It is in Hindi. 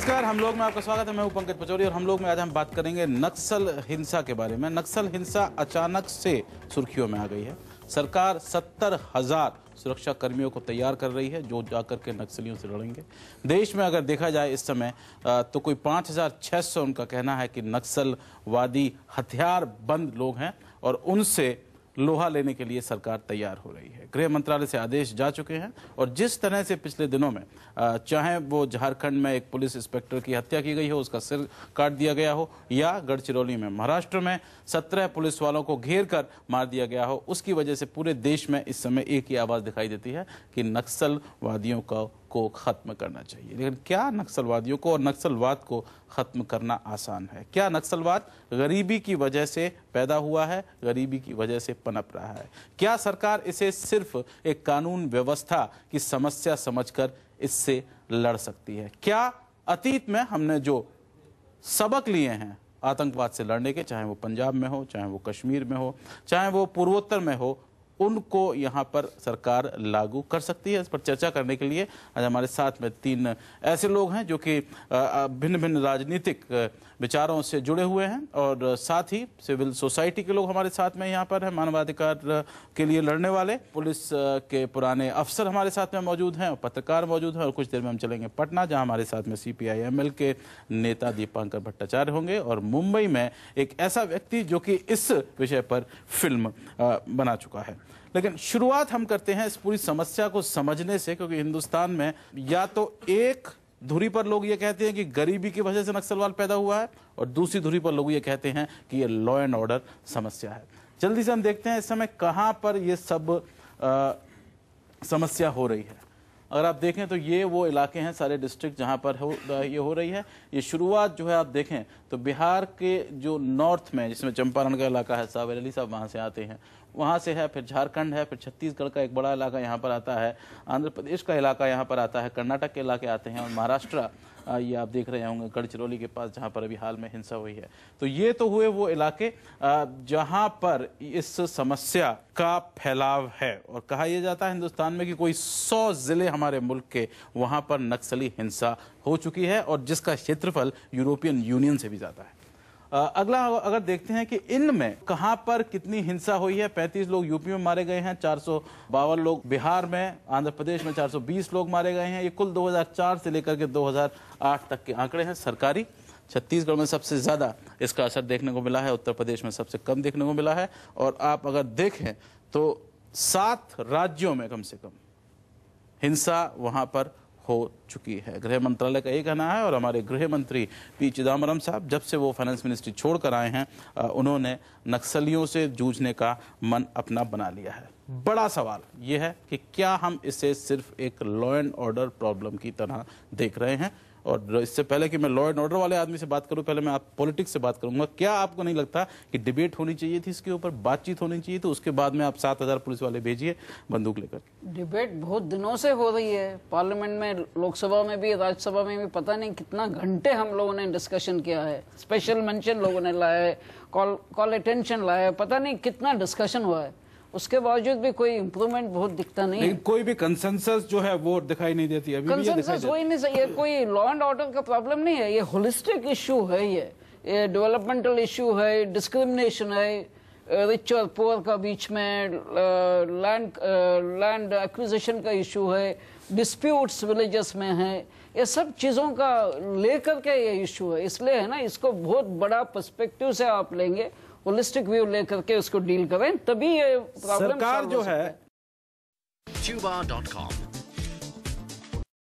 नमस्कार, हम लोग में आपका स्वागत है। मैं हूं पंकज पचौरी और हम लोग में आज हम बात करेंगे नक्सल हिंसा के बारे में। नक्सल हिंसा अचानक से सुर्खियों में आ गई है। सरकार 70,000 सुरक्षा कर्मियों को तैयार कर रही है जो जाकर के नक्सलियों से लड़ेंगे। देश में अगर देखा जाए इस समय तो कोई 5,600 उनका कहना है कि नक्सलवादी हथियार बंद लोग हैं और उनसे लोहा लेने के लिए सरकार तैयार हो रही है। गृह मंत्रालय से आदेश जा चुके हैं और जिस तरह से पिछले दिनों में चाहे वो झारखंड में एक पुलिस इंस्पेक्टर की हत्या की गई हो, उसका सिर काट दिया गया हो, या गढ़चिरौली में महाराष्ट्र में 17 पुलिस वालों को घेर कर मार दिया गया हो, उसकी वजह से पूरे देश में इस समय एक ही आवाज़ दिखाई देती है कि नक्सलवादियों को खत्म करना चाहिए। लेकिन क्या नक्सलवादियों को और नक्सलवाद को खत्म करना आसान है? क्या नक्सलवाद गरीबी की वजह से पैदा हुआ है, गरीबी की वजह से पनप रहा है? क्या सरकार इसे सिर्फ एक कानून व्यवस्था की समस्या समझकर इससे लड़ सकती है? क्या अतीत में हमने जो सबक लिए हैं आतंकवाद से लड़ने के, चाहे वो पंजाब में हो, चाहे वो कश्मीर में हो, चाहे वो पूर्वोत्तर में हो, उनको यहाँ पर सरकार लागू कर सकती है? इस पर चर्चा करने के लिए आज हमारे साथ में 3 ऐसे लोग हैं जो कि भिन्न भिन्न राजनीतिक विचारों से जुड़े हुए हैं और साथ ही सिविल सोसाइटी के लोग हमारे साथ में यहाँ पर हैं। मानवाधिकार के लिए लड़ने वाले पुलिस के पुराने अफसर हमारे साथ में मौजूद हैं और पत्रकार मौजूद हैं। और कुछ देर में हम चलेंगे पटना, जहाँ हमारे साथ में CPI-ML के नेता दीपांकर भट्टाचार्य होंगे और मुंबई में एक ऐसा व्यक्ति जो कि इस विषय पर फिल्म बना चुका है। लेकिन शुरुआत हम करते हैं इस पूरी समस्या को समझने से, क्योंकि हिंदुस्तान में या तो एक धुरी पर लोग ये कहते हैं कि गरीबी की वजह से नक्सलवाद पैदा हुआ है और दूसरी धुरी पर लोग ये कहते हैं कि ये लॉ एंड ऑर्डर समस्या है। जल्दी से हम देखते हैं इस समय कहां पर ये सब समस्या हो रही है। अगर आप देखें तो ये वो इलाके हैं, सारे डिस्ट्रिक्ट जहां पर ये हो रही है। ये शुरुआत जो है आप देखें तो बिहार के जो नॉर्थ में, जिसमें चंपारण का इलाका है, साहब अली साहब वहां से आते हैं, वहाँ से है, फिर झारखंड है, फिर छत्तीसगढ़ का एक बड़ा इलाका यहाँ पर आता है, आंध्र प्रदेश का इलाका यहाँ पर आता है, कर्नाटक के इलाके आते हैं और महाराष्ट्र, ये आप देख रहे होंगे गढ़चिरौली के पास जहाँ पर अभी हाल में हिंसा हुई है। तो ये तो हुए वो इलाके जहाँ पर इस समस्या का फैलाव है और कहा यह जाता है हिंदुस्तान में कि कोई 100 जिले हमारे मुल्क के वहाँ पर नक्सली हिंसा हो चुकी है और जिसका क्षेत्रफल यूरोपियन यूनियन से भी ज़्यादा है। अगला अगर देखते हैं कि इनमें कहां पर कितनी हिंसा हुई है, 35 लोग यूपी में मारे गए हैं, 452 लोग बिहार में, आंध्र प्रदेश में 420 लोग मारे गए हैं। ये कुल 2004 से लेकर के 2008 तक के आंकड़े हैं सरकारी। छत्तीसगढ़ में सबसे ज़्यादा इसका असर देखने को मिला है, उत्तर प्रदेश में सबसे कम देखने को मिला है। और आप अगर देखें तो 7 राज्यों में कम से कम हिंसा वहां पर हो चुकी है। गृह मंत्रालय का ये कहना है और हमारे गृह मंत्री P चिदम्बरम साहब जब से वो फाइनेंस मिनिस्ट्री छोड़कर आए हैं, उन्होंने नक्सलियों से जूझने का मन अपना बना लिया है। बड़ा सवाल ये है कि क्या हम इसे सिर्फ एक लॉ एंड ऑर्डर प्रॉब्लम की तरह देख रहे हैं? और इससे पहले कि मैं लॉ एंड ऑर्डर वाले आदमी से बात करूं, पहले मैं आप पॉलिटिक्स से बात करूंगा। क्या आपको नहीं लगता कि डिबेट होनी चाहिए थी, इसके ऊपर बातचीत होनी चाहिए? तो उसके बाद में आप 7,000 पुलिस वाले भेजिए बंदूक लेकर। डिबेट बहुत दिनों से हो रही है पार्लियामेंट में, लोकसभा में भी, राज्यसभा में भी। पता नहीं कितना घंटे हम लोगों ने डिस्कशन किया है, स्पेशल मेंशन लोगों ने लाया है, कॉल अटेंशन लाया है, पता नहीं कितना डिस्कशन हुआ है। उसके बावजूद भी कोई इम्प्रूवमेंट बहुत दिखता नहीं है। कोई भी कंसेंसस जो है वो दिखाई नहीं देती अभी। कंसेंसस वही नहीं सही है। कोई लॉ एंड ऑर्डर का प्रॉब्लम नहीं है, ये होलिस्टिक इशू है, ये डेवलपमेंटल इशू है, डिस्क्रिमिनेशन है, रिच और पुअर का बीच में लैंड एक्विजिशन का इशू है, डिस्प्यूट्स विलेजेस में है, ये सब चीज़ों का लेकर के ये इशू है। इसलिए है ना, इसको बहुत बड़ा पर्सपेक्टिव से आप लेंगे, होलिस्टिक व्यू लेकर के उसको डील करें, तभी ये प्रॉब्लम सरकार जो है Tuba.com